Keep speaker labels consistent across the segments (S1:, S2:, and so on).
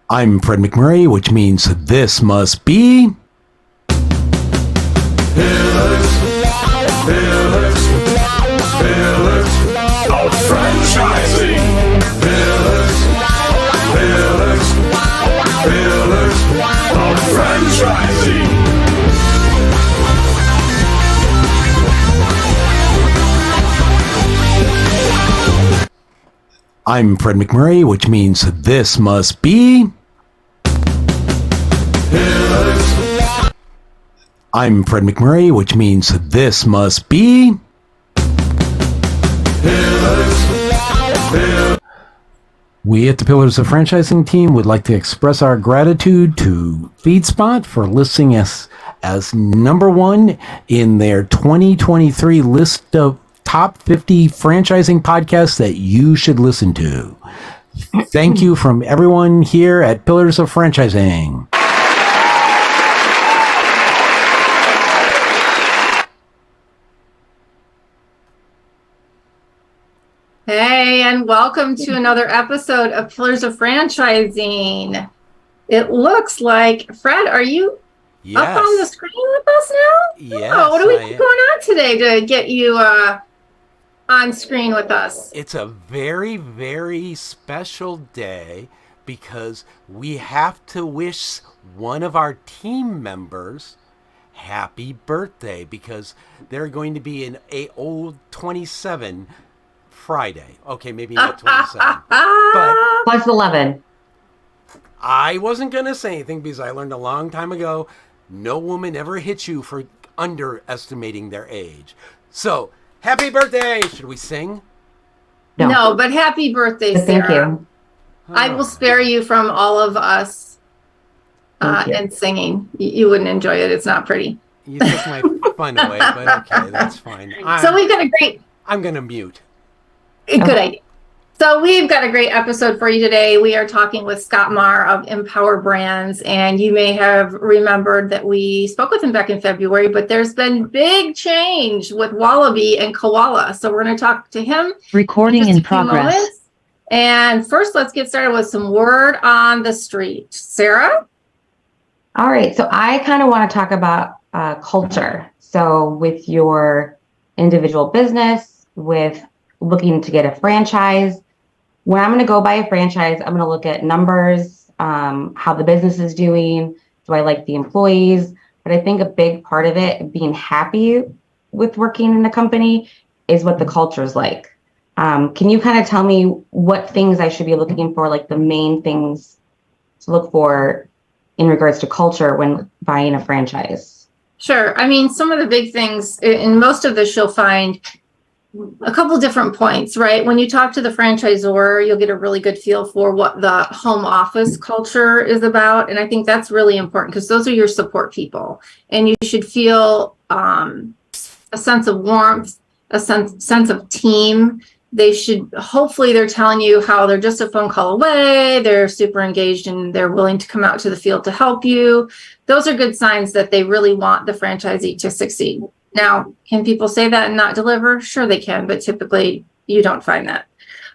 S1: I'm Fred McMurray, which means this must be...
S2: Pillars of franchising. Pillars of franchising.
S1: I'm Fred McMurray, which means this must be...
S2: Pillars.
S1: I'm Fred McMurray, which means this must be...
S2: Pillars.
S1: We at the Pillars of Franchising team would like to express our gratitude to FeedSpot for listing us as number one in their 2023 list of top 50 franchising podcasts that you should listen to. Thank you from everyone here at Pillars of Franchising.
S3: Hey, and welcome to another episode of Pillars of Franchising. It looks like, Fred, are you up on the screen with us now?
S1: Yes.
S3: Oh, what do we have going on today to get you on screen with us?
S1: It's a very, very special day because we have to wish one of our team members happy birthday because they're going to be an old 27 Friday. Okay, maybe not 27. But
S4: Plus 11.
S1: I wasn't going to say anything because I learned a long time ago, no woman ever hits you for underestimating their age. So, happy birthday! Should we sing?
S3: No, but happy birthday, Sarah.
S4: Thank you.
S3: I will spare you from all of us and singing. You wouldn't enjoy it. It's not pretty.
S1: You took my fun away, but okay, that's fine.
S3: So we've got a great...
S1: I'm going to mute.
S3: Good idea. So we've got a great episode for you today. We are talking with Scott Marr of Empower Brands, and you may have remembered that we spoke with him back in February, but there's been big change with Wallaby and Koala. So we're going to talk to him.
S4: Recording in progress.
S3: And first, let's get started with some word on the street. Sarah?
S4: All right. So I kind of want to talk about culture. So with your individual business, with looking to get a franchise, when I'm going to go buy a franchise, I'm going to look at numbers, how the business is doing. Do I like the employees? But I think a big part of it, being happy with working in the company, is what the culture is like. Can you kind of tell me what things I should be looking for, like the main things to look for in regards to culture when buying a franchise?
S3: Sure. I mean, some of the big things in most of this, you'll find a couple different points, right? When you talk to the franchisor, you'll get a really good feel for what the home office culture is about. And I think that's really important because those are your support people. And you should feel a sense of warmth, a sense of team. They should, hopefully they're telling you how they're just a phone call away, they're super engaged and they're willing to come out to the field to help you. Those are good signs that they really want the franchisee to succeed. Now, can people say that and not deliver? Sure they can, but typically you don't find that.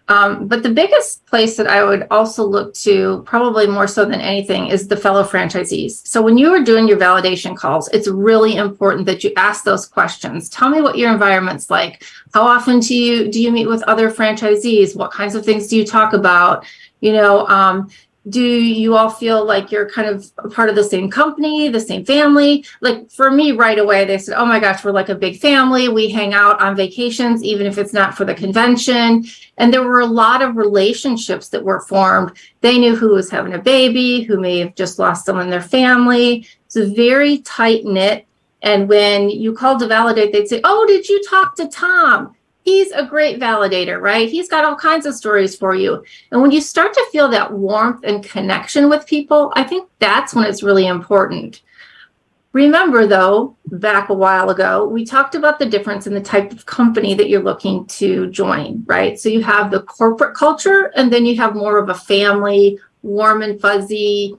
S3: But the biggest place that I would also look to, probably more so than anything, is the fellow franchisees. So when you are doing your validation calls, it's really important that you ask those questions. Tell me what your environment's like. How often do you meet with other franchisees? What kinds of things do you talk about? Do you all feel like you're kind of a part of the same company, the same family? Like for me right away, they said, oh my gosh, we're like a big family. We hang out on vacations, even if it's not for the convention. And there were a lot of relationships that were formed. They knew who was having a baby, who may have just lost someone in their family. It's a very tight knit. And when you called to validate, they'd say, oh, did you talk to Tom? He's a great validator, right? He's got all kinds of stories for you. And when you start to feel that warmth and connection with people, I think that's when it's really important. Remember, though, back a while ago, we talked about the difference in the type of company that you're looking to join, right? So you have the corporate culture, and then you have more of a family, warm and fuzzy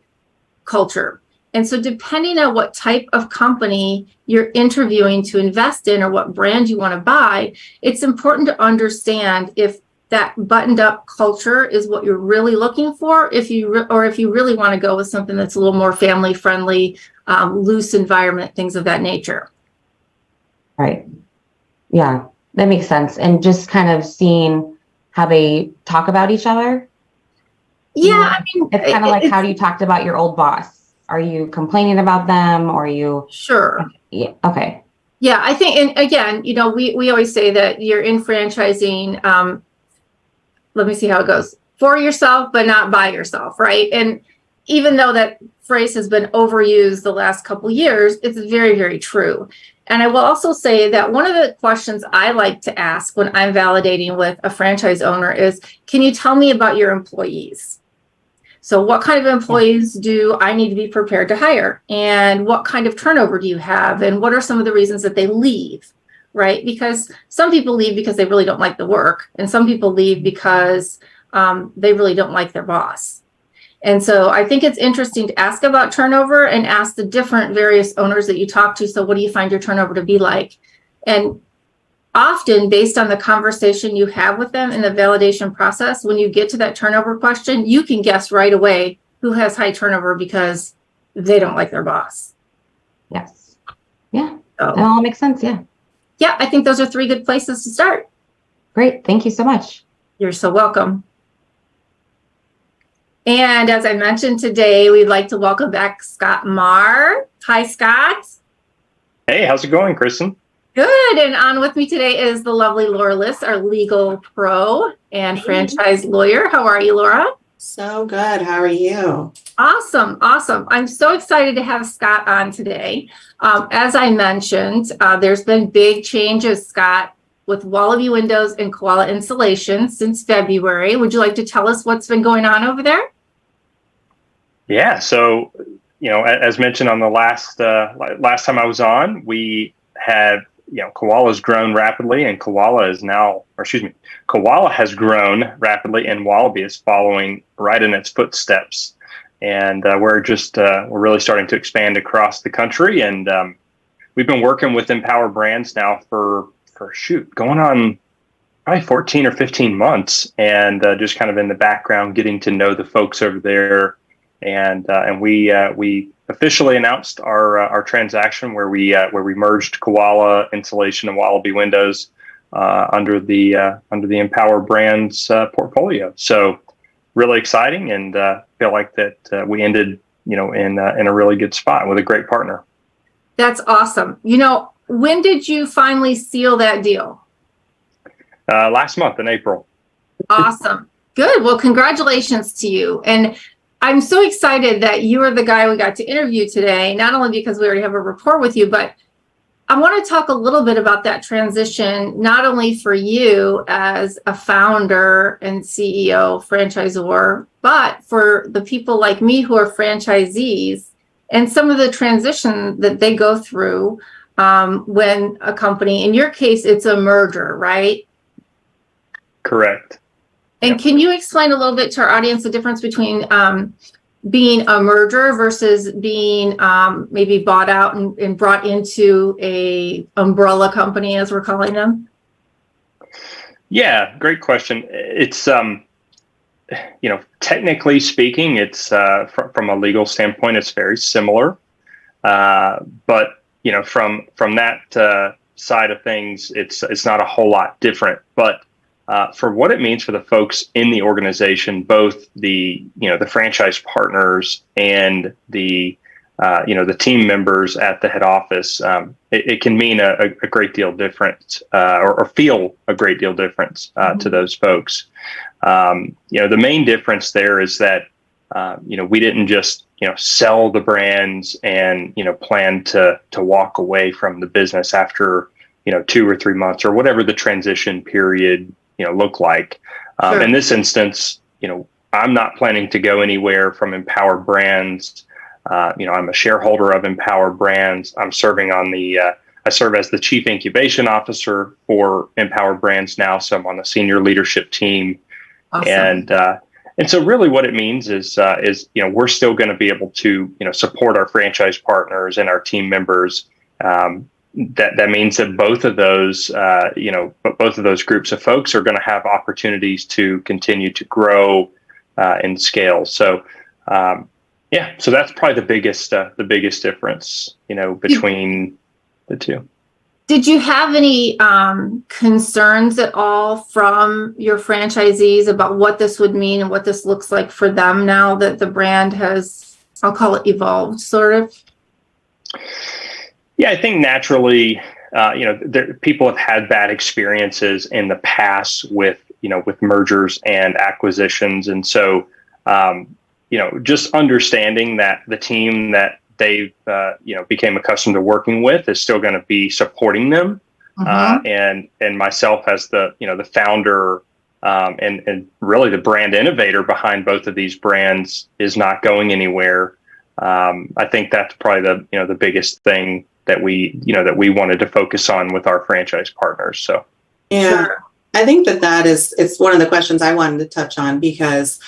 S3: culture. And so depending on what type of company you're interviewing to invest in or what brand you want to buy, it's important to understand if that buttoned up culture is what you're really looking for, if you really want to go with something that's a little more family friendly, loose environment, things of that nature.
S4: Right. Yeah, that makes sense. And just kind of seeing how they talk about each other.
S3: Yeah, I mean,
S4: it's kind of like how you talked about your old boss. Are you complaining about them, or are you?
S3: Sure.
S4: Yeah. Okay.
S3: Yeah, I think, and again, we always say that you're in franchising. Let me see how it goes. For yourself, but not by yourself, right? And even though that phrase has been overused the last couple of years, it's very, very true. And I will also say that one of the questions I like to ask when I'm validating with a franchise owner is, can you tell me about your employees? So what kind of employees do I need to be prepared to hire? And what kind of turnover do you have? And what are some of the reasons that they leave? Right? Because some people leave because they really don't like the work, and some people leave because they really don't like their boss. And so I think it's interesting to ask about turnover and ask the different various owners that you talk to. So what do you find your turnover to be like? And often based on the conversation you have with them in the validation process, when you get to that turnover question, you can guess right away who has high turnover because they don't like their boss.
S4: Yes. Yeah.
S3: So,
S4: that all makes sense. Yeah.
S3: Yeah, I think those are 3 good places to start.
S4: Great. Thank you so much.
S3: You're so welcome. And as I mentioned today, we'd like to welcome back Scott Marr. Hi, Scott.
S5: Hey, how's it going, Kristin?
S3: Good. And on with me today is the lovely Laura Liss, our legal pro and franchise lawyer. How are you, Laura?
S6: So good. How are you?
S3: Awesome. Awesome. I'm so excited to have Scott on today. As I mentioned, there's been big changes, Scott, with Wallaby Windows and Koala Insulation since February. Would you like to tell us what's been going on over there?
S5: Yeah. So, as mentioned on the last time I was on, we had, Koala's grown rapidly, and Koala has grown rapidly, and Wallaby is following right in its footsteps. And we're really starting to expand across the country. And we've been working with Empower Brands now for going on probably 14 or 15 months, and just kind of in the background, getting to know the folks over there. And we officially announced our transaction where we merged Koala Insulation and Wallaby Windows under the Empower Brands portfolio. So really exciting, and feel like that we ended in a really good spot with a great partner.
S3: That's awesome. When did you finally seal that deal?
S5: Last month in April.
S3: Awesome. Good. Well, congratulations to you. And I'm so excited that you are the guy we got to interview today, not only because we already have a rapport with you, but I want to talk a little bit about that transition, not only for you as a founder and CEO, franchisor, but for the people like me who are franchisees and some of the transition that they go through when a company, in your case, it's a merger, right?
S5: Correct.
S3: And can you explain a little bit to our audience the difference between being a merger versus being maybe bought out and brought into a umbrella company, as we're calling them?
S5: Yeah, great question. It's technically speaking, it's from a legal standpoint, it's very similar. But from that side of things, it's not a whole lot different. But for what it means for the folks in the organization, both the franchise partners and the team members at the head office, it can mean a great deal different or feel a great deal difference to those folks. The main difference there is that we didn't just sell the brands and plan to walk away from the business after 2 or 3 months or whatever the transition period look like.
S3: Sure.
S5: In this instance, I'm not planning to go anywhere from Empower Brands. I'm a shareholder of Empower Brands. I serve as the chief incubation officer for Empower Brands now, so I'm on the senior leadership team.
S3: Awesome.
S5: And so really what it means is we're still going to be able to support our franchise partners and our team members that means that both of those, both of those groups of folks are going to have opportunities to continue to grow and scale. So, so that's probably the biggest difference, between the two.
S3: Did you have any concerns at all from your franchisees about what this would mean and what this looks like for them now that the brand has, I'll call it, evolved, sort of?
S5: Yeah, I think naturally, people have had bad experiences in the past with mergers and acquisitions. And so, just understanding that the team that they became accustomed to working with is still going to be supporting them. And myself as the founder and really the brand innovator behind both of these brands is not going anywhere. I think that's probably the biggest thing that we wanted to focus on with our franchise partners. So,
S6: yeah, sure. I think it's one of the questions I wanted to touch on because,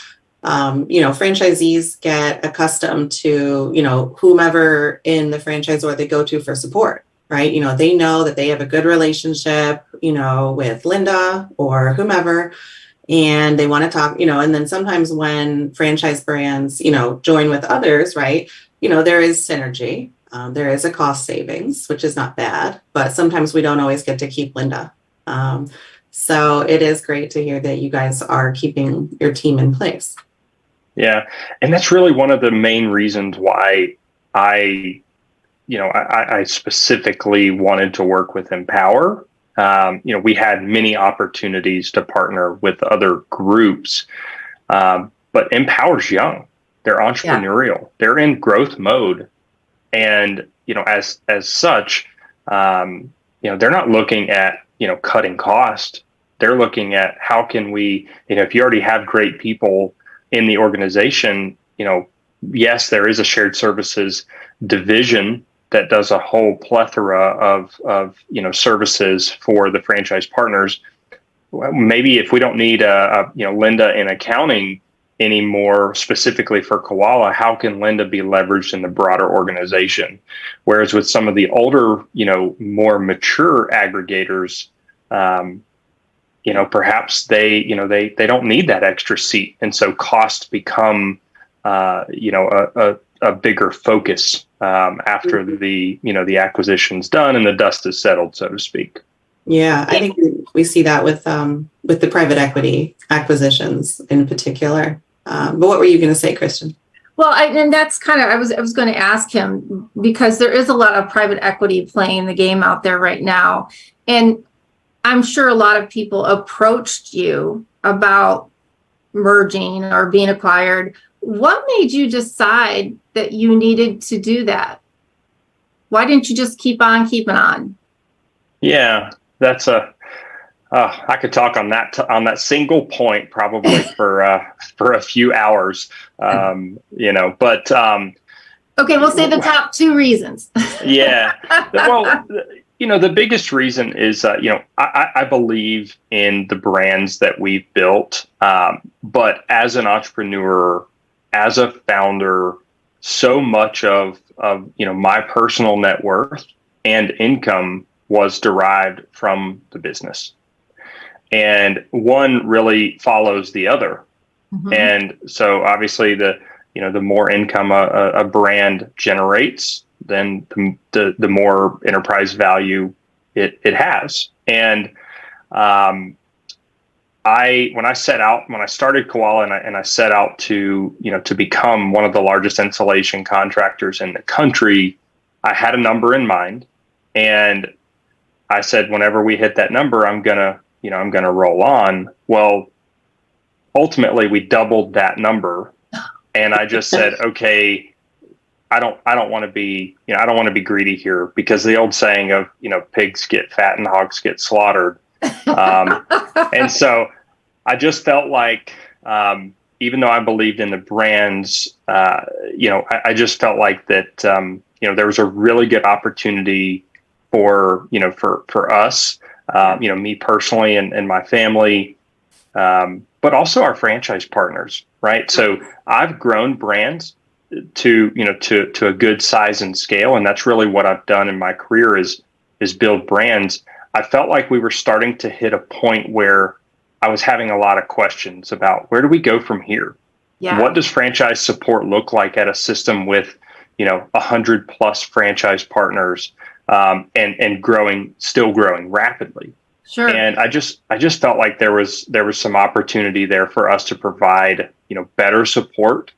S6: franchisees get accustomed to, whomever in the franchisor they go to for support, right? They know that they have a good relationship, with Linda or whomever, and they want to talk, and then sometimes when franchise brands, join with others, right? There is synergy. There is a cost savings, which is not bad, but sometimes we don't always get to keep Linda. So it is great to hear that you guys are keeping your team in place.
S5: Yeah. And that's really one of the main reasons why I specifically wanted to work with Empower. We had many opportunities to partner with other groups, but Empower's young. They're entrepreneurial. They're in growth mode. And, as such, they're not looking at, cutting cost. They're looking at how can we, if you already have great people in the organization, yes, there is a shared services division that does a whole plethora of services for the franchise partners. Maybe if we don't need Linda in accounting anymore, specifically for Koala, how can Linda be leveraged in the broader organization? Whereas with some of the older, more mature aggregators, perhaps they don't need that extra seat, and so costs become a bigger focus after the acquisition's done and the dust is settled, so to speak.
S6: Yeah, I think we see that with the private equity acquisitions in particular. But what were you going to say, Kristin?
S3: Well, and that's kind of, I was going to ask him, because there is a lot of private equity playing the game out there right now. And I'm sure a lot of people approached you about merging or being acquired. What made you decide that you needed to do that? Why didn't you just keep on keeping on?
S5: Yeah, that's I could talk on that single point probably for a few hours, but
S3: okay, we'll say the top two reasons.
S5: Yeah, well, the biggest reason is I believe in the brands that we've built, but as an entrepreneur, as a founder, so much of my personal net worth and income was derived from the business. And one really follows the other. Mm-hmm. And so obviously the more income a brand generates, then the more enterprise value it has. And when I started Koala and I set out to become one of the largest insulation contractors in the country, I had a number in mind, and I said, whenever we hit that number, I'm gonna roll on. Well, ultimately we doubled that number, and I just said, okay, I don't want to be greedy here, because the old saying of, pigs get fat and hogs get slaughtered. And so I just felt like, even though I believed in the brands, I just felt like that, there was a really good opportunity for us, me personally and my family, but also our franchise partners, right? So I've grown brands to a good size and scale. And that's really what I've done in my career, is build brands, I felt like we were starting to hit a point where I was having a lot of questions about where do we go from here?
S3: Yeah.
S5: What does franchise support look like at a system with, 100 plus franchise partners, and still growing rapidly?
S3: Sure.
S5: And I just felt like there was some opportunity there for us to provide, better support.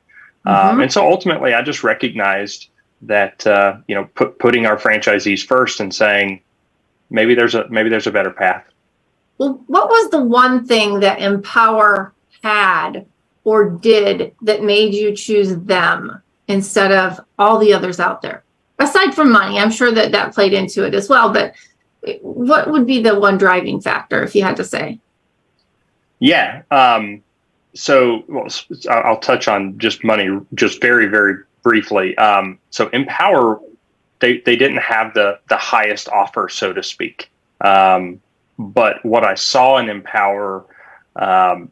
S5: And so ultimately I just recognized that, putting our franchisees first and saying, maybe there's a better path.
S3: Well, what was the one thing that Empower had or did that made you choose them instead of all the others out there? Aside from money, I'm sure that played into it as well, but what would be the one driving factor if you had to say?
S5: Yeah. So I'll touch on just money, just very, very briefly. So Empower, they didn't have the highest offer, so to speak. But what I saw in Empower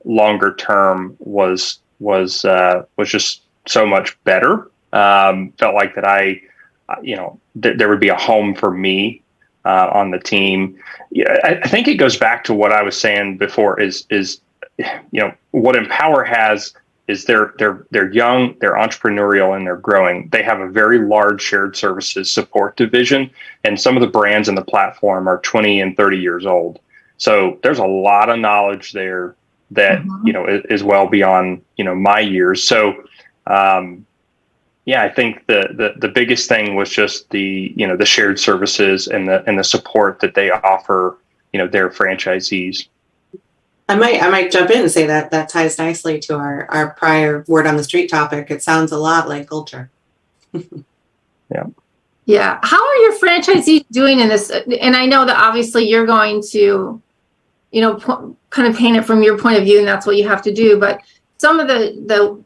S5: longer term was just so much better. Felt like that there would be a home for me on the team. Yeah, I think it goes back to what I was saying before. Is what Empower has is they're young, they're entrepreneurial, and they're growing. They have a very large shared services support division, and some of the brands in the platform are 20 and 30 years old. So there's a lot of knowledge there that is well beyond my years. So I think the biggest thing was just the shared services and the support that they offer their franchisees.
S6: I might jump in and say that ties nicely to our prior word on the street topic. It sounds a lot like culture.
S5: Yeah.
S3: Yeah. How are your franchisees doing in this? And I know that obviously you're going to, kind of paint it from your point of view, and that's what you have to do. But some of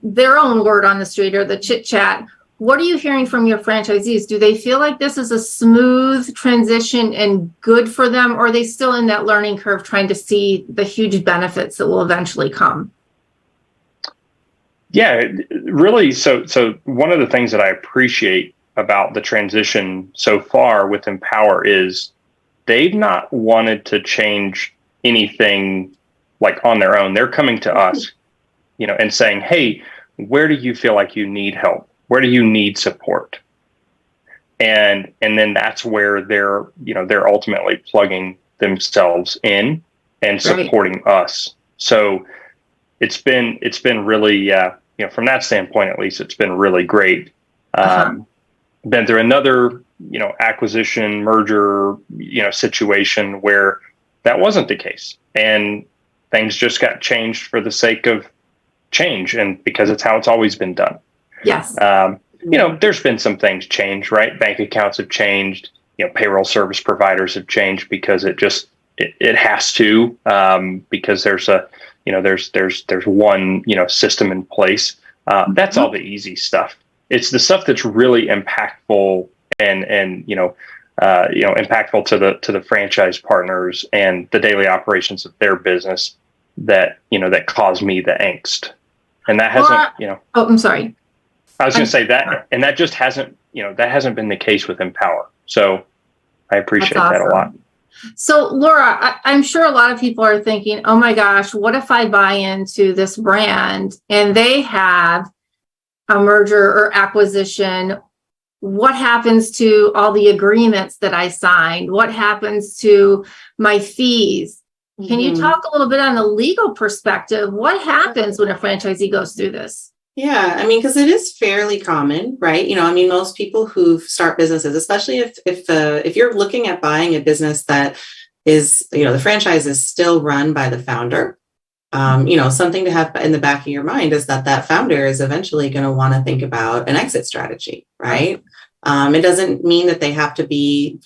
S3: their own word on the street or the chit chat, what are you hearing from your franchisees? Do they feel like this is a smooth transition and good for them, or are they still in that learning curve trying to see the huge benefits that will eventually come?
S5: Yeah, really. So one of the things that I appreciate about the transition so far with Empower is they've not wanted to change anything like on their own. They're coming to us, and saying, hey, where do you feel like you need help? Where do you need support? And then that's where they're ultimately plugging themselves in and supporting us. So it's been really, from that standpoint, at least, it's been really great. Been through another, acquisition, merger, situation where that wasn't the case, and things just got changed for the sake of change, and because it's how it's always been done.
S3: Yes.
S5: There's been some things change, right? Bank accounts have changed, payroll service providers have changed because it has to, because there's there's one, system in place. That's all the easy stuff. It's the stuff that's really impactful and impactful to the franchise partners and the daily operations of their business that cause me the angst. And that hasn't,
S3: Oh, I'm sorry.
S5: I was going to say that, and that just hasn't been the case with Empower. So I appreciate that a lot.
S3: So Laura, I'm sure a lot of people are thinking, oh my gosh, what if I buy into this brand and they have a merger or acquisition? What happens to all the agreements that I signed? What happens to my fees? Can you talk a little bit on the legal perspective? What happens when a franchisee goes through this?
S6: Yeah, because it is fairly common, right? Most people who start businesses, especially if you're looking at buying a business that is, the franchise is still run by the founder. Something to have in the back of your mind is that founder is eventually going to want to think about an exit strategy, right? It doesn't mean that they have to be,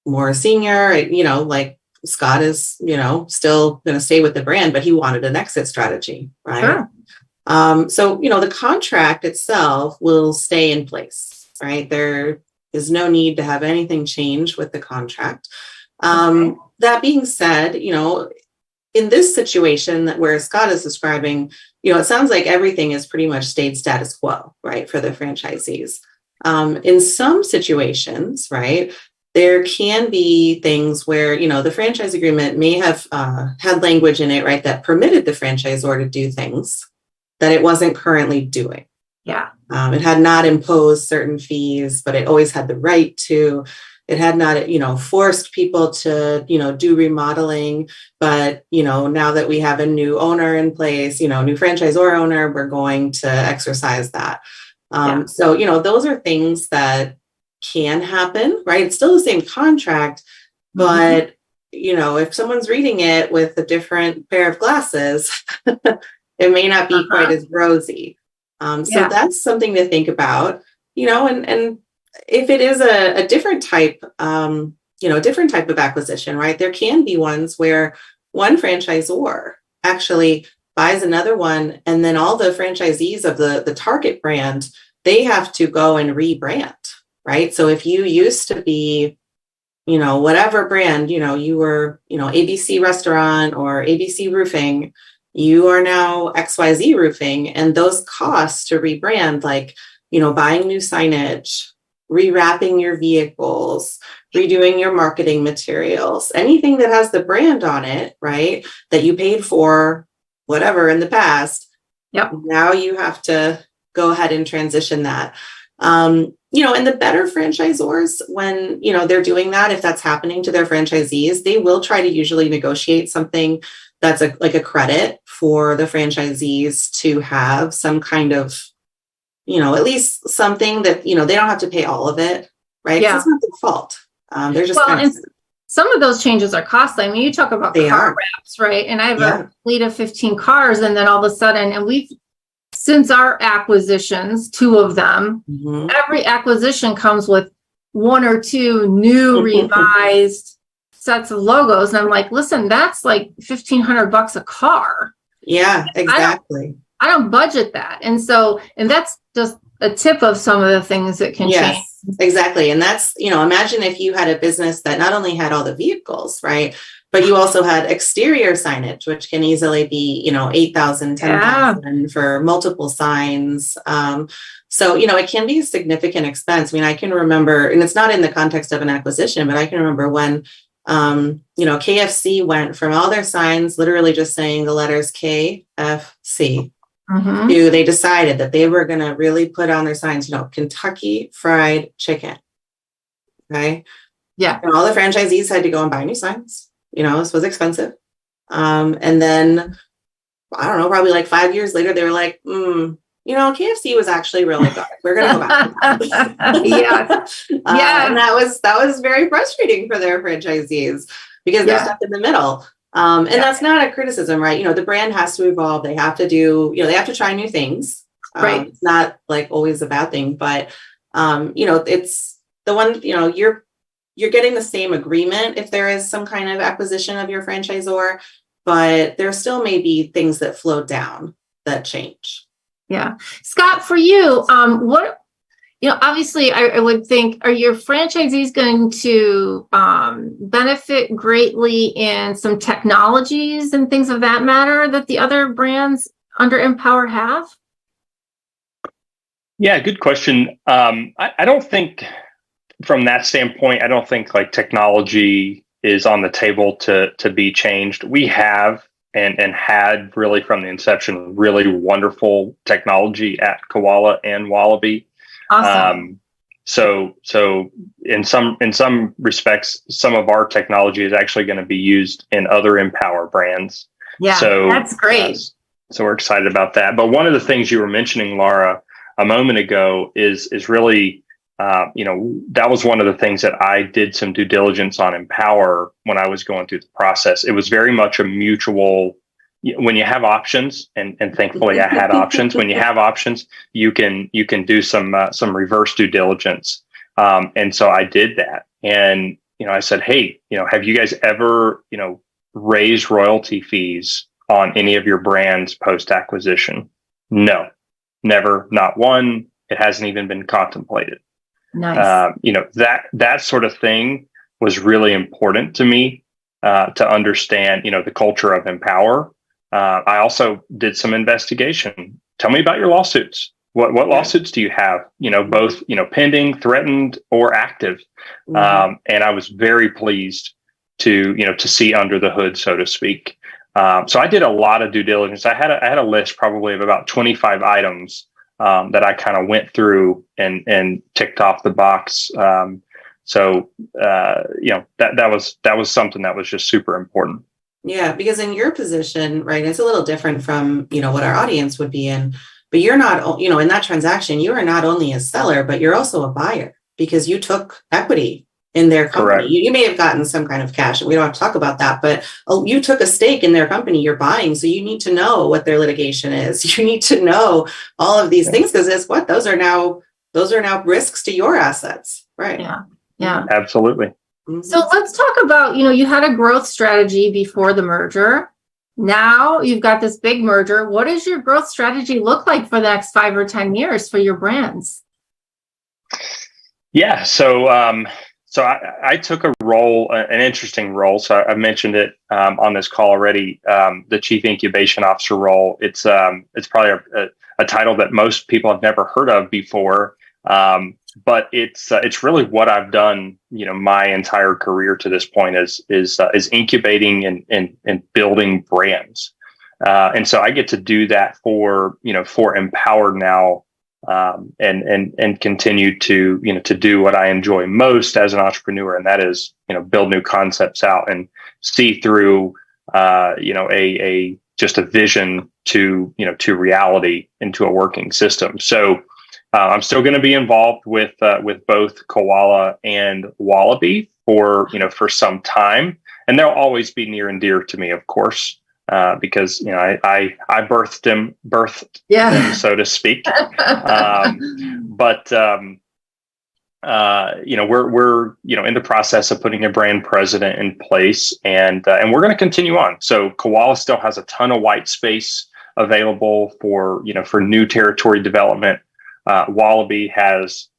S6: more senior, like Scott is, still going to stay with the brand, but he wanted an exit strategy, right?
S3: Sure.
S6: So, the contract itself will stay in place, right? There is no need to have anything change with the contract. That being said, in this situation where Scott is describing, it sounds like everything has pretty much stayed status quo, right, for the franchisees. In some situations, right, there can be things where, you know, the franchise agreement may have had language in it, right, that permitted the franchisor to do things that it wasn't currently doing.
S3: Yeah.
S6: It had not imposed certain fees, but it always had the right to. It had not, you know, forced people to, you know, do remodeling. But, you know, now that we have a new owner in place, you know, new franchisor owner, we're going to exercise that. So, you know, those are things that can happen, right? It's still the same contract, but, you know, if someone's reading it with a different pair of glasses, it may not be quite as rosy. So that's something to think about, you know, and if it is a different type, you know, different type of acquisition, right? There can be ones where one franchisor actually buys another one, and then all the franchisees of the target brand, they have to go and rebrand, right? So if you used to be, you know, whatever brand, you know, you were, you know, ABC Restaurant or ABC Roofing, you are now XYZ Roofing, and those costs to rebrand, like, you know, buying new signage, rewrapping your vehicles, redoing your marketing materials, anything that has the brand on it, right, that you paid for whatever in the past.
S3: Yep.
S6: Now you have to go ahead and transition that. You know, and the better franchisors, when, you know, they're doing that, if that's happening to their franchisees, they will try to usually negotiate something that's like a credit for the franchisees to have some kind of, you know, at least something that, you know, they don't have to pay all of it, right?
S3: Yeah.
S6: It's not their fault. They're just
S3: and some of those changes are costly. I mean, you talk about car wraps, right? And I have a fleet of 15 cars, and then all of a sudden, and we've, since our acquisitions, 2 of them, every acquisition comes with 1 or 2 new revised sets of logos. And I'm like, listen, that's like $1,500 a car.
S6: Yeah, exactly.
S3: I don't budget that. And so, and that's just a tip of some of the things that can change.
S6: Exactly. And that's, you know, imagine if you had a business that not only had all the vehicles, right, but you also had exterior signage, which can easily be, you know, $8,000, $10,000 for multiple signs. So, you know, it can be a significant expense. I mean, I can remember, and it's not in the context of an acquisition, but I can remember when, you know, KFC went from all their signs literally just saying the letters KFC. To they decided that they were going to really put on their signs, you know, Kentucky Fried Chicken. Okay.
S3: Yeah.
S6: And all the franchisees had to go and buy new signs. You know, this was expensive. And then, I don't know, probably like 5 years later, they were like, you know, KFC was actually really good. We're going to go back to that. And that was very frustrating for their franchisees because they're stuck in the middle. And that's not a criticism, right? You know, the brand has to evolve. They have to do, you know, they have to try new things. Right. It's not like always a bad thing, but, you know, it's the one, you know, you're getting the same agreement if there is some kind of acquisition of your franchisor, but there still may be things that flow down that change.
S3: Yeah. Scott, for you, what, you know, obviously I would think, are your franchisees going to benefit greatly in some technologies and things of that matter that the other brands under Empower have?
S5: Yeah, good question. I don't think from that standpoint, I don't think like technology is on the table to be changed. We have and had really from the inception, really wonderful technology at Koala and Wallaby.
S3: Awesome.
S5: So in some respects, some of our technology is actually going to be used in other Empower brands.
S3: Yeah,
S5: so
S3: that's great.
S5: So we're excited about that. But one of the things you were mentioning, Laura, a moment ago is really, you know, that was one of the things that I did some due diligence on Empower when I was going through the process. It was very much a mutual. When you have options, and thankfully I had options. When you have options, you can do some reverse due diligence, and so I did that. And you know, I said, hey, you know, have you guys ever, you know, raised royalty fees on any of your brands post acquisition? No, never, not one. It hasn't even been contemplated.
S3: Nice.
S5: You know, that sort of thing was really important to me to understand, you know, the culture of Empower. I also did some investigation. Tell me about your lawsuits. What lawsuits do you have? Both, pending, threatened, or active. And I was very pleased to see under the hood, so to speak. So I did a lot of due diligence. I had a list probably of about 25 items that I kind of went through and ticked off the box. So that was something that was just super important.
S6: Yeah, because in your position, right, it's a little different from, what our audience would be in, but you're not, in that transaction, you are not only a seller, but you're also a buyer because you took equity in their company.
S5: Correct.
S6: You may have gotten some kind of cash. We don't have to talk about that, but you took a stake in their company you're buying. So you need to know what their litigation is. You need to know all of these things because it's what those are now risks to your assets. Right.
S3: Yeah. Yeah.
S5: Absolutely.
S3: So let's talk about, you had a growth strategy before the merger. Now you've got this big merger. What does your growth strategy look like for the next 5 or 10 years for your brands?
S5: Yeah. So I took a role, an interesting role. So I mentioned it on this call already. The Chief Incubation Officer role. It's probably a title that most people have never heard of before. But it's really what I've done, my entire career to this point is incubating and building brands. And so I get to do that for Empowered now, and continue to do what I enjoy most as an entrepreneur. And that is, build new concepts out and see through, just a vision to reality into a working system. So, I'm still going to be involved with both Koala and Wallaby for some time, and they'll always be near and dear to me, of course, because I birthed them, so to speak. But we're in the process of putting a brand president in place, and we're going to continue on. So Koala still has a ton of white space available for new territory development. Wallaby has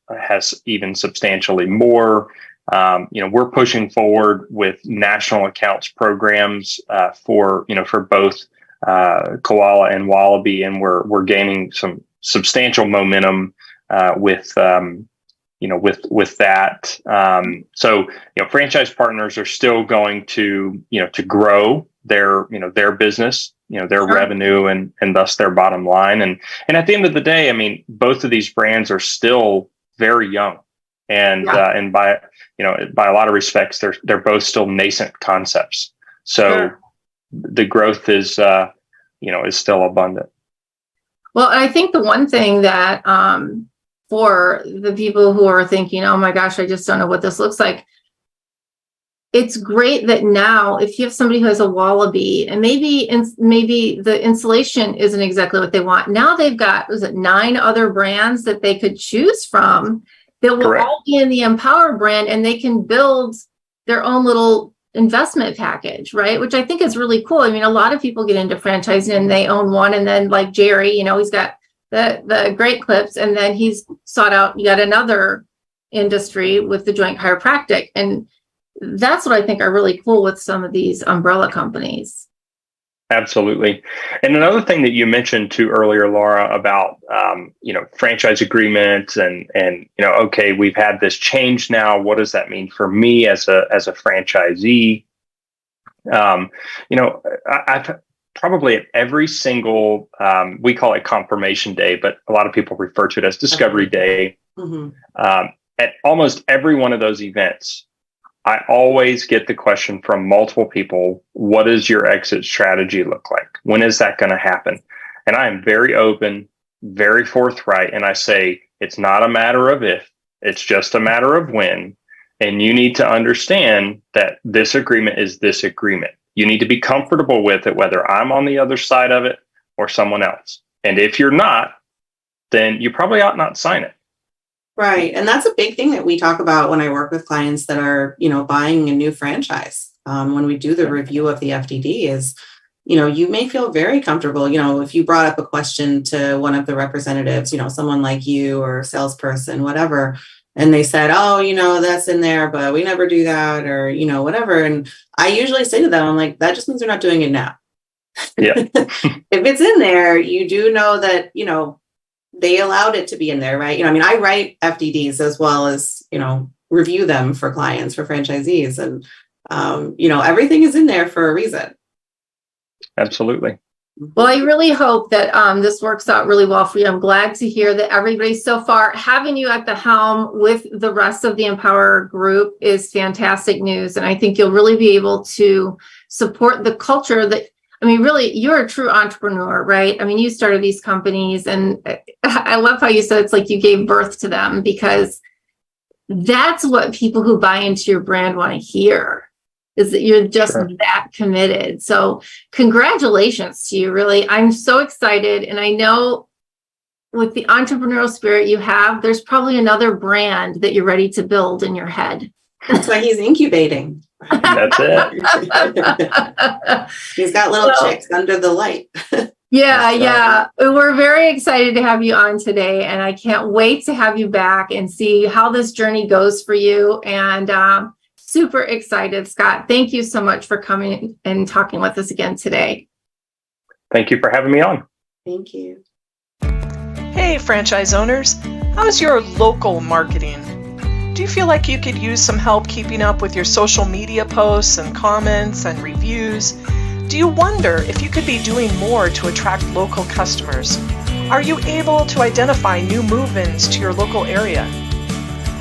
S5: even substantially more. We're pushing forward with national accounts programs for both Koala and Wallaby, and we're gaining some substantial momentum with that. So franchise partners are still going to grow their business, their revenue and thus their bottom line. And at the end of the day, I mean, both of these brands are still very young, and by a lot of respects, they're both still nascent concepts. So the growth is still abundant.
S3: Well, I think the one thing that, for the people who are thinking, oh my gosh, I just don't know what this looks like. It's great that now if you have somebody who has a Wallaby and maybe the installation isn't exactly what they want. Now they've got, 9 other brands that they could choose from that will all be in the Empower brand, and they can build their own little investment package, right? Which I think is really cool. I mean, a lot of people get into franchising and they own one, and then like Jerry, he's got the Great Clips, and then he's sought out yet another industry with the Joint Chiropractic. And that's what I think are really cool with some of these umbrella companies.
S5: Absolutely. And another thing that you mentioned too earlier, Laura, about, franchise agreements and, okay, we've had this change now. What does that mean for me as a franchisee? I've probably at every single, we call it confirmation day, but a lot of people refer to it as discovery day. Mm-hmm. At almost every one of those events, I always get the question from multiple people, what does your exit strategy look like? When is that going to happen? And I am very open, very forthright. And I say, it's not a matter of if, it's just a matter of when. And you need to understand that this agreement is this agreement. You need to be comfortable with it, whether I'm on the other side of it or someone else. And if you're not, then you probably ought not sign it.
S6: Right. And that's a big thing that we talk about when I work with clients that are, buying a new franchise. When we do the review of the FDD is, you may feel very comfortable, if you brought up a question to one of the representatives, someone like you or a salesperson, whatever, and they said, oh, that's in there, but we never do that, or, whatever. And I usually say to them, I'm like, that just means they're not doing it now.
S5: Yeah.
S6: If it's in there, you do know that, they allowed it to be in there, right? I mean, I write FDDs as well as, review them for clients, for franchisees. And, everything is in there for a reason.
S5: Absolutely.
S3: Well, I really hope that this works out really well for you. I'm glad to hear that everybody so far having you at the helm with the rest of the Empower group is fantastic news. And I think you'll really be able to support the culture that, really, you're a true entrepreneur, right? You started these companies, and I love how you said it's like you gave birth to them, because that's what people who buy into your brand want to hear. Is that you're just that committed. So congratulations to you, really. I'm so excited. And I know with the entrepreneurial spirit you have, there's probably another brand that you're ready to build in your head.
S6: That's why he's incubating.
S5: That's it.
S6: He's got little chicks under the light.
S3: Yeah. We're very excited to have you on today. And I can't wait to have you back and see how this journey goes for you. And super excited, Scott. Thank you so much for coming and talking with us again today.
S5: Thank you for having me on.
S6: Thank you.
S7: Hey, franchise owners. How's your local marketing? Do you feel like you could use some help keeping up with your social media posts and comments and reviews? Do you wonder if you could be doing more to attract local customers? Are you able to identify new move-ins to your local area?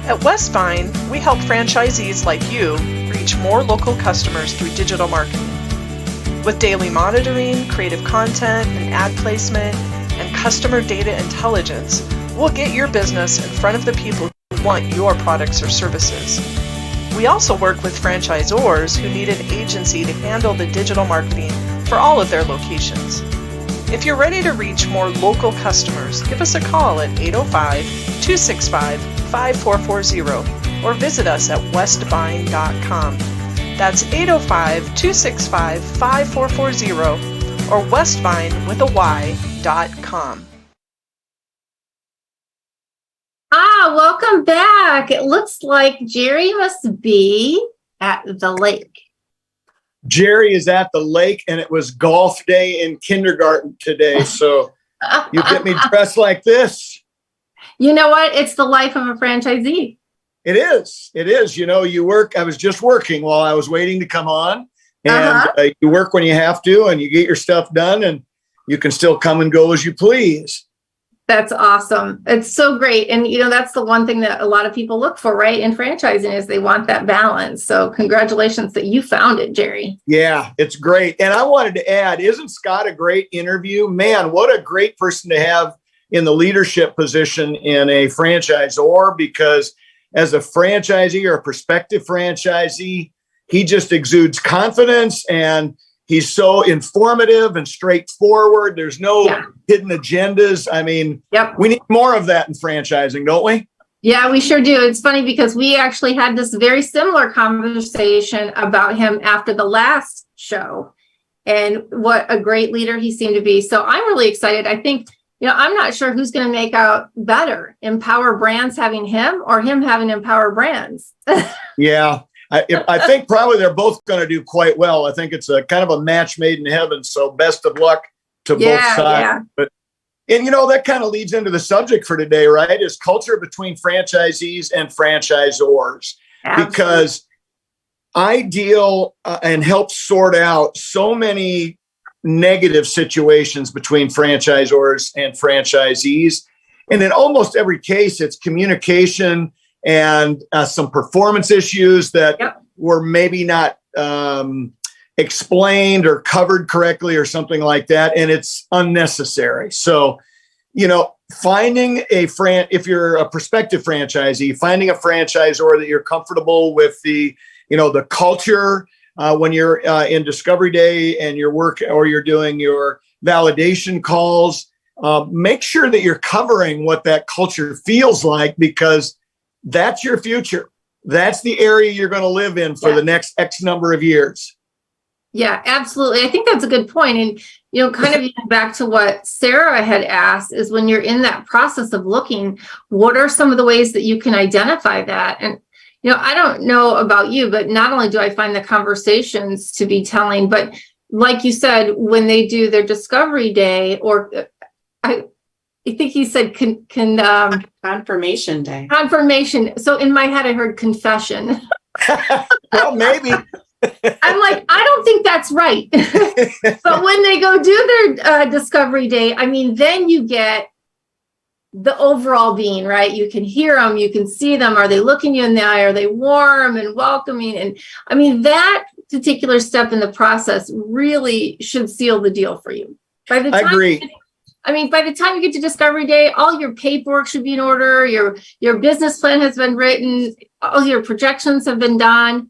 S7: At Westvine, we help franchisees like you reach more local customers through digital marketing. With daily monitoring, creative content, and ad placement, and customer data intelligence, we'll get your business in front of the people who want your products or services. We also work with franchisors who need an agency to handle the digital marketing for all of their locations. If you're ready to reach more local customers, give us a call at 805-265-5440 or visit us at westvine.com. That's 805-265-5440 or westvine.com.
S3: Welcome back. It looks like Jerry must be at the lake.
S8: Jerry is at the lake, and it was golf day in kindergarten today. So you get me dressed like this.
S3: You know what? It's the life of a franchisee.
S8: It is. It is. You work. I was just working while I was waiting to come on. And you work when you have to, and you get your stuff done, and you can still come and go as you please.
S3: That's awesome. It's so great. And, that's the one thing that a lot of people look for, right, in franchising, is they want that balance. So congratulations that you found it, Jerry.
S8: Yeah, it's great. And I wanted to add, isn't Scott a great interview? Man, what a great person to have in the leadership position in a franchisor, because as a franchisee or a prospective franchisee, he just exudes confidence, and he's so informative and straightforward. There's no hidden agendas. We need more of that in franchising, don't we?
S3: Yeah, we sure do. It's funny because we actually had this very similar conversation about him after the last show, and what a great leader he seemed to be. So I'm really excited. I think, I'm not sure who's going to make out better, Empower Brands having him or him having Empower Brands.
S8: Yeah. I think probably they're both going to do quite well. I think it's a kind of a match made in heaven. So best of luck to both sides. Yeah. And that kind of leads into the subject for today, right? Is culture between franchisees and franchisors. Absolutely. Because I deal and help sort out so many negative situations between franchisors and franchisees. And in almost every case, it's communication and some performance issues that were maybe not explained or covered correctly or something like that. And it's unnecessary. So, finding if you're a prospective franchisee, finding a franchisor that you're comfortable with the culture when you're in discovery day and you're doing your validation calls, make sure that you're covering what that culture feels like, because that's your future. That's the area you're going to live in for the next X number of years.
S3: Yeah, absolutely. I think that's a good point. And, kind of even back to what Sarah had asked, is when you're in that process of looking, what are some of the ways that you can identify that? And, I don't know about you, but not only do I find the conversations to be telling, but like you said, when they do their discovery day, or I think he said
S6: Confirmation day.
S3: confirmation. So in my head, I heard confession.
S8: Well, maybe.
S3: I'm like, I don't think that's right. But when they go do their discovery day, I mean, then you get the overall being, right? You can hear them, you can see them. Are they looking you in the eye? Are they warm and welcoming? And I mean, that particular step in the process really should seal the deal for you. By the time
S8: I agree.
S3: by the time you get to discovery day, all your paperwork should be in order. Your business plan has been written. All your projections have been done.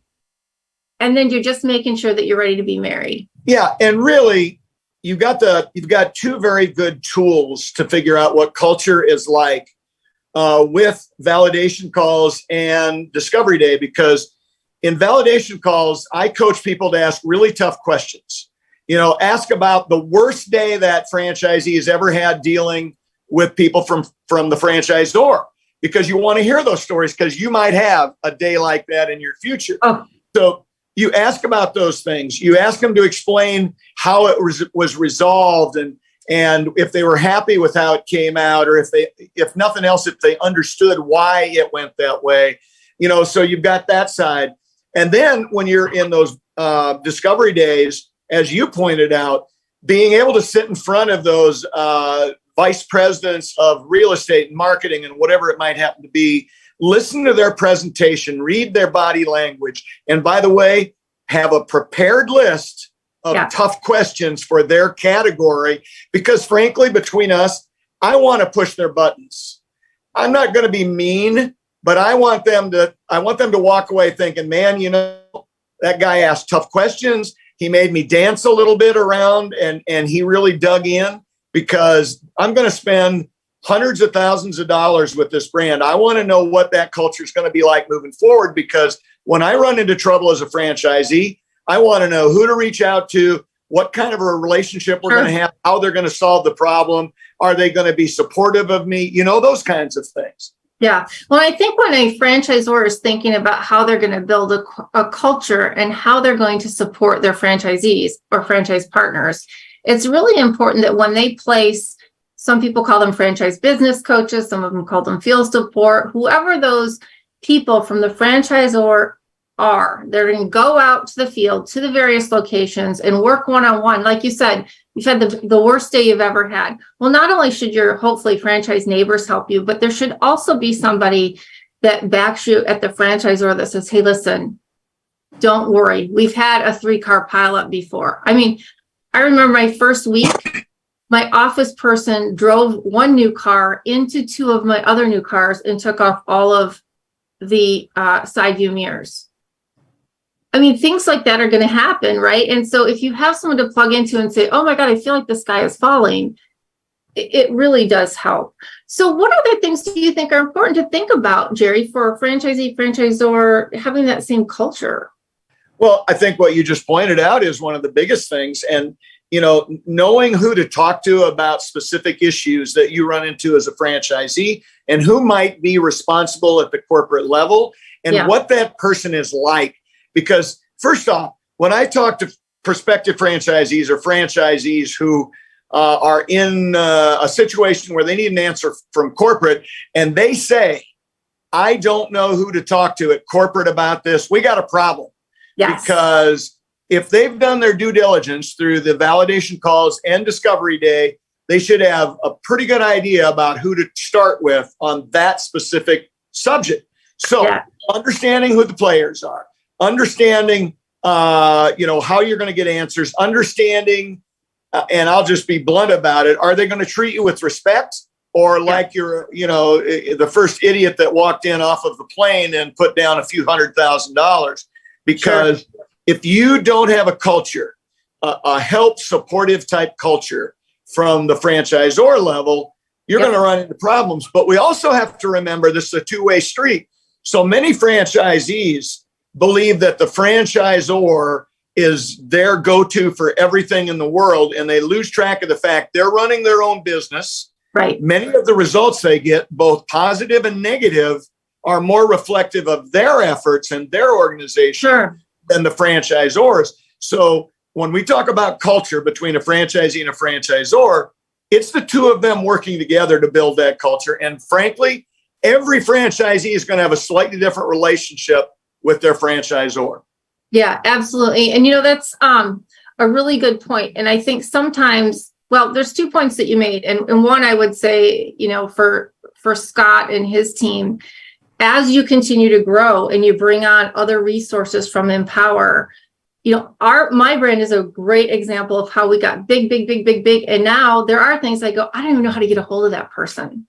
S3: And then you're just making sure that you're ready to be married.
S8: Yeah. And really, you've got two very good tools to figure out what culture is like with validation calls and discovery day, because in validation calls, I coach people to ask really tough questions. Ask about the worst day that franchisee has ever had dealing with people from the franchisor, because you want to hear those stories, because you might have a day like that in your future.
S3: Oh.
S8: So you ask about those things. You ask them to explain how it was resolved, and if they were happy with how it came out, or if nothing else, if they understood why it went that way. So you've got that side. And then when you're in those discovery days, as you pointed out, being able to sit in front of those vice presidents of real estate and marketing and whatever it might happen to be, listen to their presentation, read their body language, and by the way, have a prepared list of tough questions for their category, because frankly, between us, I want to push their buttons. I'm not going to be mean, but I want them to walk away thinking, man, that guy asked tough questions. He made me dance a little bit around, and he really dug in, because I'm going to spend hundreds of thousands of dollars with this brand. I want to know what that culture is going to be like moving forward, because when I run into trouble as a franchisee, I want to know who to reach out to, what kind of a relationship we're going to have, how they're going to solve the problem. Are they going to be supportive of me? Those kinds of things.
S3: Yeah. Well, I think when a franchisor is thinking about how they're going to build a culture and how they're going to support their franchisees or franchise partners, it's really important that when they place, some people call them franchise business coaches, some of them call them field support, whoever those people from the franchisor are, they're going to go out to the field, to the various locations, and work one-on-one. Like you said, you've had the worst day you've ever had. Well, not only should your hopefully franchise neighbors help you, but there should also be somebody that backs you at the franchisor that says, hey, listen, don't worry. We've had a 3-car pileup before. I mean, I remember my first week, my office person drove one new car into 2 of my other new cars and took off all of the side view mirrors. I mean, things like that are going to happen, right? And so if you have someone to plug into and say, oh my God, I feel like the sky is falling, it really does help. So what other things do you think are important to think about, Jerry, for a franchisee, franchisor, having that same culture?
S8: Well, I think what you just pointed out is one of the biggest things. And, knowing who to talk to about specific issues that you run into as a franchisee, and who might be responsible at the corporate level, and what that person is like. Because first off, when I talk to prospective franchisees or franchisees who are in a situation where they need an answer from corporate, and they say, I don't know who to talk to at corporate about this, we got a problem. Yes. Because if they've done their due diligence through the validation calls and discovery day, they should have a pretty good idea about who to start with on that specific subject. So understanding who the players are, understanding, how you're going to get answers, understanding, and I'll just be blunt about it. Are they going to treat you with respect, or like you're, the first idiot that walked in off of the plane and put down a few $100,000? Because if you don't have a culture, a help supportive type culture from the franchisor level, you're going to run into problems. But we also have to remember this is a two-way street. So many franchisees believe that the franchisor is their go-to for everything in the world, and they lose track of the fact they're running their own business.
S3: Right.
S8: Many of the results they get, both positive and negative, are more reflective of their efforts and their organization than the franchisors. So when we talk about culture between a franchisee and a franchisor, It's the two of them working together to build that culture. And frankly, every franchisee is going to have a slightly different relationship with their franchisor.
S3: Yeah, absolutely. And that's a really good point. And I think sometimes, well, there's 2 points that you made. And one, I would say, for Scott and his team, as you continue to grow and you bring on other resources from Empower, my brand is a great example of how we got big. And now there are things I go, I don't even know how to get a hold of that person.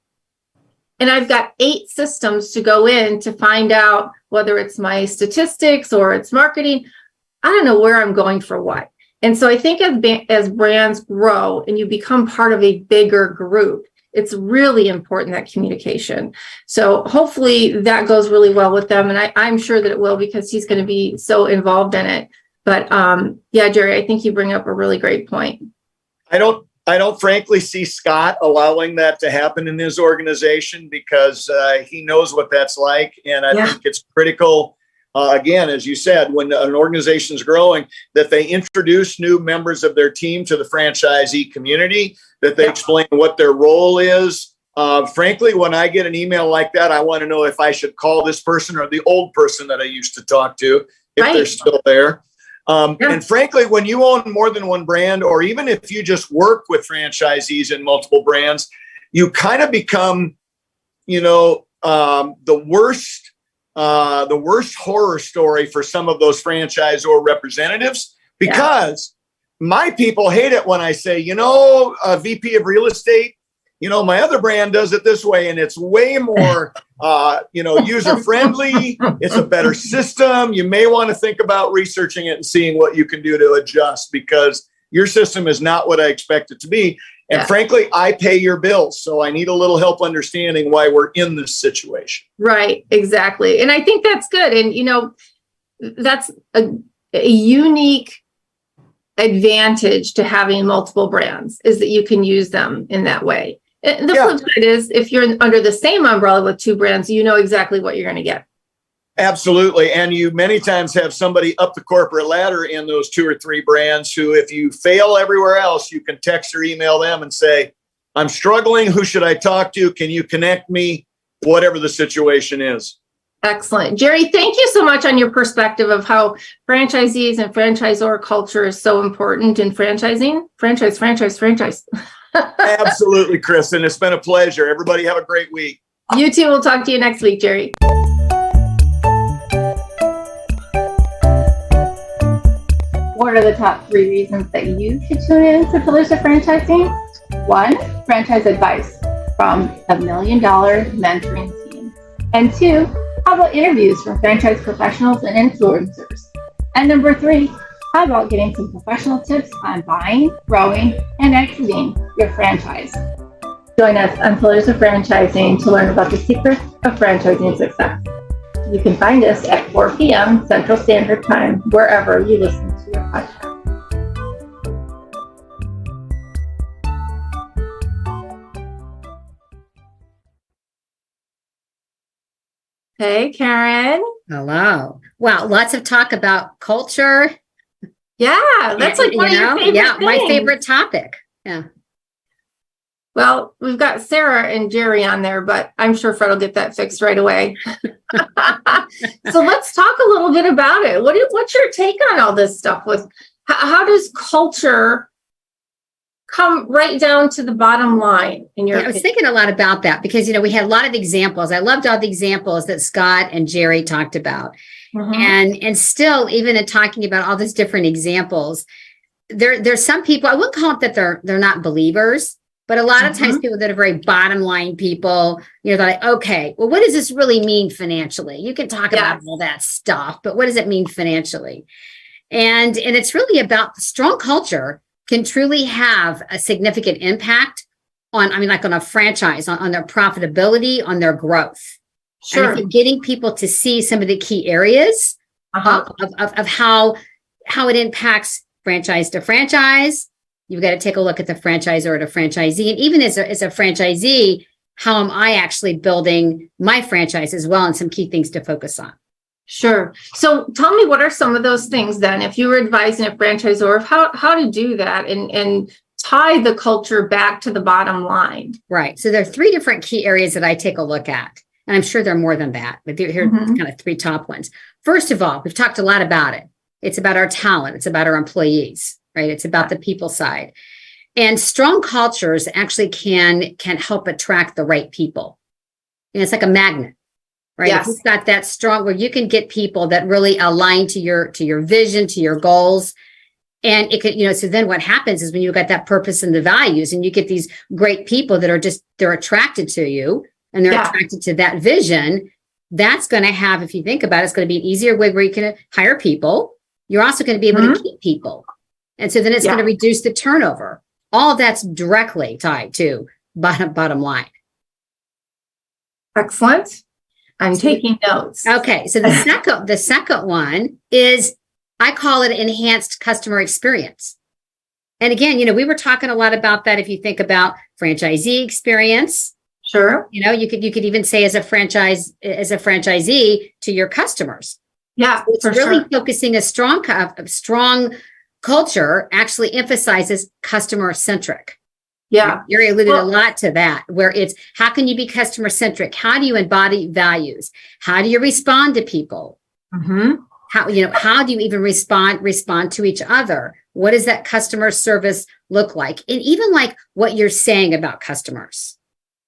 S3: And I've got 8 systems to go in to find out whether it's my statistics or it's marketing. I don't know where I'm going for what. And so I think as brands grow and you become part of a bigger group, it's really important, that communication. So hopefully that goes really well with them. And I'm sure that it will, because he's going to be so involved in it. But yeah, Jerry, I think you bring up a really great point.
S8: I don't frankly see Scott allowing that to happen in his organization, because he knows what that's like. And I think it's critical, again, as you said, when an organization is growing, that they introduce new members of their team to the franchisee community, that they explain what their role is. Frankly, when I get an email like that, I want to know if I should call this person or the old person that I used to talk to, if they're still there. And frankly, when you own more than one brand, or even if you just work with franchisees in multiple brands, you kind of become, the worst horror story for some of those franchisor representatives, because my people hate it when I say, VP of real estate, my other brand does it this way, and it's way more, user friendly. It's a better system. You may want to think about researching it and seeing what you can do to adjust, because your system is not what I expect it to be. And frankly, I pay your bills, so I need a little help understanding why we're in this situation.
S3: Right, exactly. And I think that's good. And, that's a unique advantage to having multiple brands, is that you can use them in that way. The flip side is, if you're under the same umbrella with 2 brands, you know exactly what you're going to get.
S8: Absolutely. And you many times have somebody up the corporate ladder in those 2 or 3 brands who, if you fail everywhere else, you can text or email them and say, I'm struggling. Who should I talk to? Can you connect me? Whatever the situation is. Excellent. Jerry, thank you so much on your perspective of how franchisees and franchisor culture is so important in franchising. Franchise. Absolutely, Kristin. It's been a pleasure. Everybody have a great week. You too. We'll talk to you next week, Jerry. What are the top 3 reasons that you should tune in to Pillars of Franchising? 1, franchise advice from a Million Dollar mentoring team. And 2, how about interviews from franchise professionals and influencers? And number 3, how about getting some professional tips on buying, growing, and exiting your franchise? Join us on Pillars of Franchising to learn about the secrets of franchising success. You can find us at 4 p.m. Central Standard Time, wherever you listen to your podcast. Hey, Karen.
S9: Hello. Wow, lots of talk about culture.
S3: Yeah, that's like one of your favorite things.
S9: My favorite topic. Yeah.
S3: Well, we've got Sarah and Jerry on there, but I'm sure Fred will get that fixed right away. So let's talk a little bit about it. What's your take on all this stuff? How does culture come right down to the bottom line in your opinion?
S9: I was thinking a lot about that, because, we had a lot of examples. I loved all the examples that Scott and Jerry talked about. Mm-hmm. And still, even in talking about all these different examples, there's some people, I wouldn't call it that they're not believers, but a lot of times people that are very bottom line people, they're like, okay, well, what does this really mean financially? You can talk about all that stuff, but what does it mean financially? And it's really about strong culture can truly have a significant impact on a franchise, on their profitability, on their growth. Sure. And I think getting people to see some of the key areas of how it impacts franchise to franchise. You've got to take a look at the franchisor to franchisee. And even as a franchisee, how am I actually building my franchise as well, and some key things to focus on.
S3: Sure. So tell me, what are some of those things then, if you were advising a franchisor of how to do that and tie the culture back to the bottom line.
S9: Right. So there are 3 different key areas that I take a look at. And I'm sure there are more than that, but here are kind of 3 top ones. First of all, we've talked a lot about it. It's about our talent. It's about our employees, right? It's about the people side. And strong cultures actually can help attract the right people. And it's like a magnet, right?
S3: Yes.
S9: If you've got that strong, where you can get people that really align to your vision, to your goals. And it could, so then what happens is when you've got that purpose and the values, and you get these great people that are they're attracted to you, and they're attracted to that vision, that's going to have, if you think about it, it's going to be an easier way where you can hire people. You're also going to be able to keep people. And so then it's going to reduce the turnover. All of that's directly tied to bottom line.
S3: Excellent. I'm taking notes.
S9: Okay. So the second one is, I call it enhanced customer experience. And again, we were talking a lot about that. If you think about franchisee experience,
S3: sure.
S9: You could even say as a franchisee to your customers.
S3: Yeah,
S9: so it's really focusing a strong culture actually emphasizes customer centric.
S3: Yeah.
S9: Gary alluded a lot to that, where it's, how can you be customer centric? How do you embody values? How do you respond to people? How do you even respond to each other? What does that customer service look like? And even like what you're saying about customers.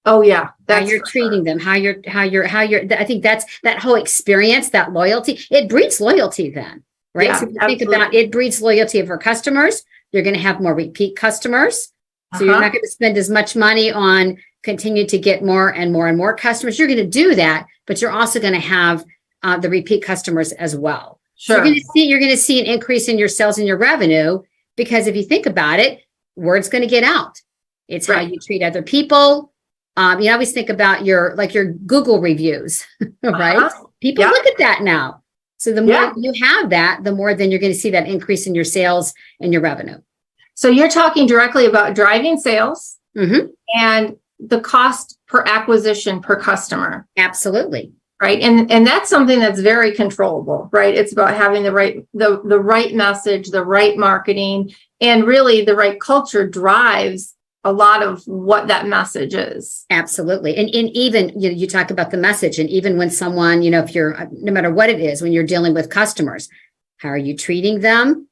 S3: Oh yeah.
S9: How you're treating them, how you're, I think that's that whole experience, that loyalty, it breeds loyalty then, right?
S3: Yeah,
S9: so if you think about it, breeds loyalty of our customers. You're going to have more repeat customers. So you're not going to spend as much money on continue to get more and more and more customers. You're going to do that, but you're also going to have the repeat customers as well.
S3: Sure.
S9: So you're going to see an increase in your sales and your revenue, because if you think about it, word's going to get out. It's how you treat other people. You always think about your Google reviews, right? People look at that now. So the more you have that, the more then you're going to see that increase in your sales and your revenue.
S3: So you're talking directly about driving sales and the cost per acquisition per customer.
S9: Absolutely.
S3: Right. And that's something that's very controllable, right? It's about having the right message, the right marketing, and really the right culture drives a lot of what that message is.
S9: Absolutely. And even, you talk about the message, and even when someone, if you're, no matter what it is, when you're dealing with customers, how are you treating them?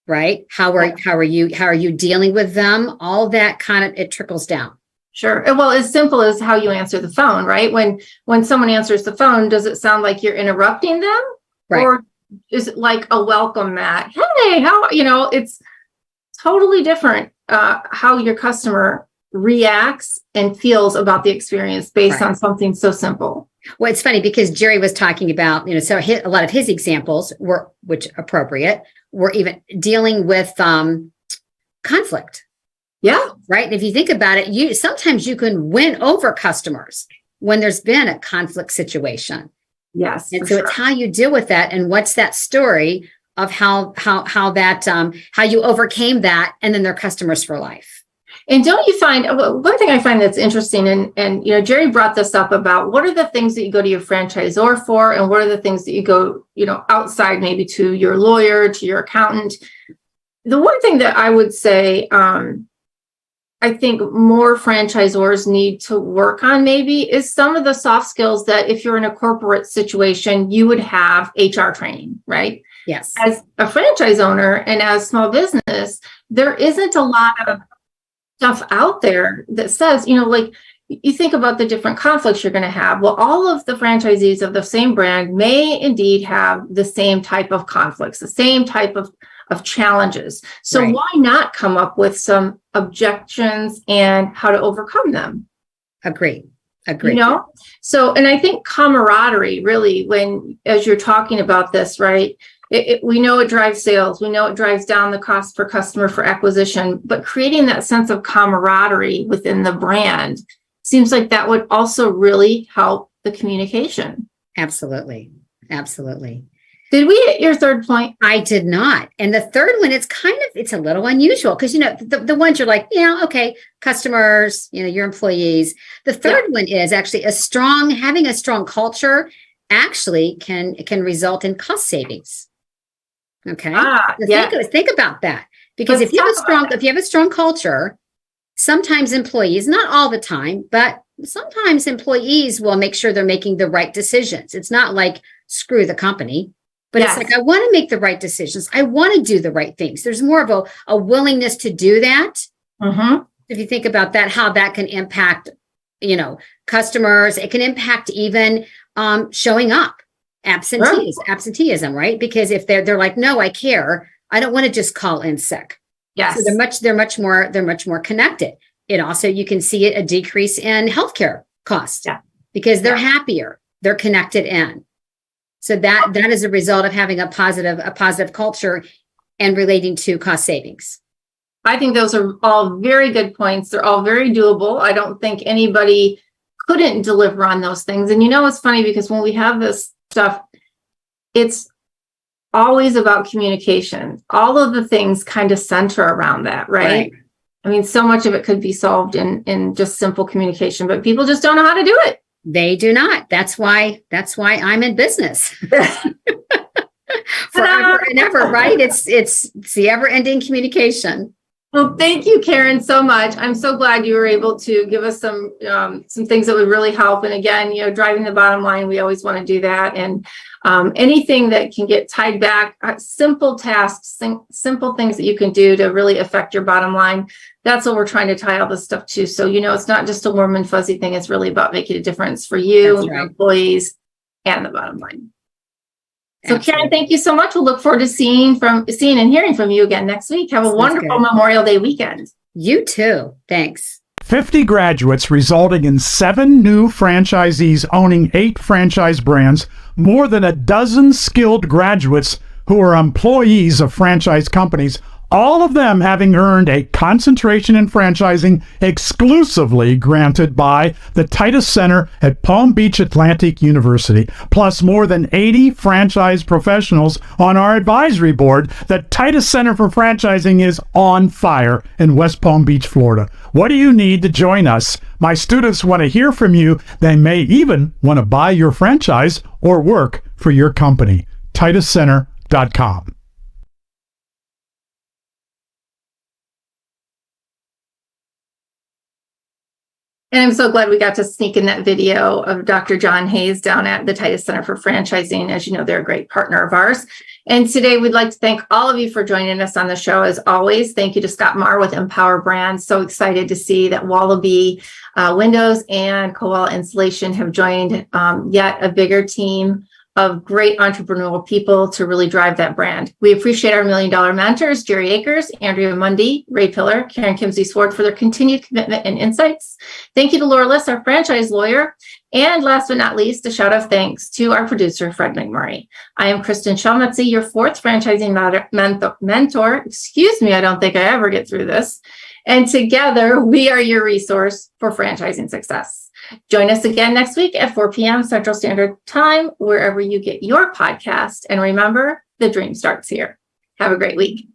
S9: Right? How are you dealing with them? All that it trickles down.
S3: Sure. Well, as simple as how you answer the phone, right? When someone answers the phone, does it sound like you're interrupting them?
S9: Right.
S3: Or is it like a welcome mat? Hey, it's totally different how your customer reacts and feels about the experience based on something so simple.
S9: Well, it's funny because Jerry was talking about, so a lot of his examples were even dealing with conflict.
S3: Yeah.
S9: Right. And if you think about it, sometimes you can win over customers when there's been a conflict situation.
S3: Yes.
S9: And so it's how you deal with that, and what's that story of how you overcame that, and then they're customers for life.
S3: And don't you find, one thing I find that's interesting, and Jerry brought this up about what are the things that you go to your franchisor for, and what are the things that you go, outside, maybe to your lawyer, to your accountant. The one thing that I would say, I think more franchisors need to work on maybe is some of the soft skills that if you're in a corporate situation, you would have HR training, right?
S9: Yes.
S3: As a franchise owner and as small business, there isn't a lot of stuff out there that says, you think about the different conflicts you're going to have. Well, all of the franchisees of the same brand may indeed have the same type of conflicts, the same type of challenges. So why not come up with some objections and how to overcome them?
S9: Agree.
S3: So, and I think camaraderie really, as you're talking about this, right? We know it drives sales. We know it drives down the cost per customer for acquisition, but creating that sense of camaraderie within the brand seems like that would also really help the communication.
S9: Absolutely.
S3: Did we hit your third point?
S9: I did not. And the third one, it's a little unusual because, the ones you're like, okay, customers, your employees. The third one is actually having a strong culture actually can result in cost savings. Okay.
S3: Think
S9: about that. Because
S3: Let's
S9: if you
S3: talk about
S9: have a strong culture, sometimes employees, not all the time, but sometimes employees will make sure they're making the right decisions. It's not like screw the company, but
S3: Yes.
S9: it's like, I want to make the right decisions. I want to do the right things. There's more of a willingness to do that.
S3: Mm-hmm.
S9: If you think about that, how that can impact, customers, it can impact even showing up, absenteeism, right? Because if they're like, no, I care. I don't want to just call in sick.
S3: Yes.
S9: So they're much more connected. It also, you can see a decrease in healthcare costs because they're happier, they're connected in. So that is a result of having a positive culture and relating to cost savings.
S3: I think those are all very good points. They're all very doable. I don't think anybody couldn't deliver on those things. And it's funny because when we have this stuff, it's always about communication. All of the things kind of center around that, right? I mean, so much of it could be solved in just simple communication, but people just don't know how to do it.
S9: They do not. That's why I'm in business. Forever and ever, right? It's the ever-ending communication.
S3: Well, thank you, Karen, so much. I'm so glad you were able to give us some things that would really help. And again, driving the bottom line, we always want to do that. And anything that can get tied back, simple tasks, simple things that you can do to really affect your bottom line. That's what we're trying to tie all this stuff to. So, it's not just a warm and fuzzy thing. It's really about making a difference for you, your employees, and the bottom line. So Karen, thank you so much. We'll look forward to seeing and hearing from you again next week. Have a wonderful Memorial Day weekend.
S9: You too. Thanks.
S10: 50 graduates resulting in 7 new franchisees owning 8 franchise brands, more than a dozen skilled graduates who are employees of franchise companies, all of them having earned a concentration in franchising exclusively granted by the Titus Center at Palm Beach Atlantic University, plus more than 80 franchise professionals on our advisory board. The Titus Center for Franchising is on fire in West Palm Beach, Florida. What do you need to join us? My students want to hear from you. They may even want to buy your franchise or work for your company. TitusCenter.com.
S3: And I'm so glad we got to sneak in that video of Dr. John Hayes down at the Titus Center for Franchising. As you know, they're a great partner of ours. And today we'd like to thank all of you for joining us on the show. As always, thank you to Scott Marr with Empower Brands. So excited to see that Wallaby Windows and Koala Insulation have joined yet a bigger team of great entrepreneurial people to really drive that brand. We appreciate our $1 Million mentors, Jerry Akers, Andrea Mundy, Ray Pillar, Karen Kimsey Sword, for their continued commitment and insights. Thank you to Laura Liss, our franchise lawyer. And last but not least, a shout of thanks to our producer, Fred McMurray. I am Kristin Selmeczy, your 4th franchising mentor. Excuse me, I don't think I ever get through this. And together, we are your resource for franchising success. Join us again next week at 4 p.m. Central Standard Time, wherever you get your podcast. And remember, the dream starts here. Have a great week.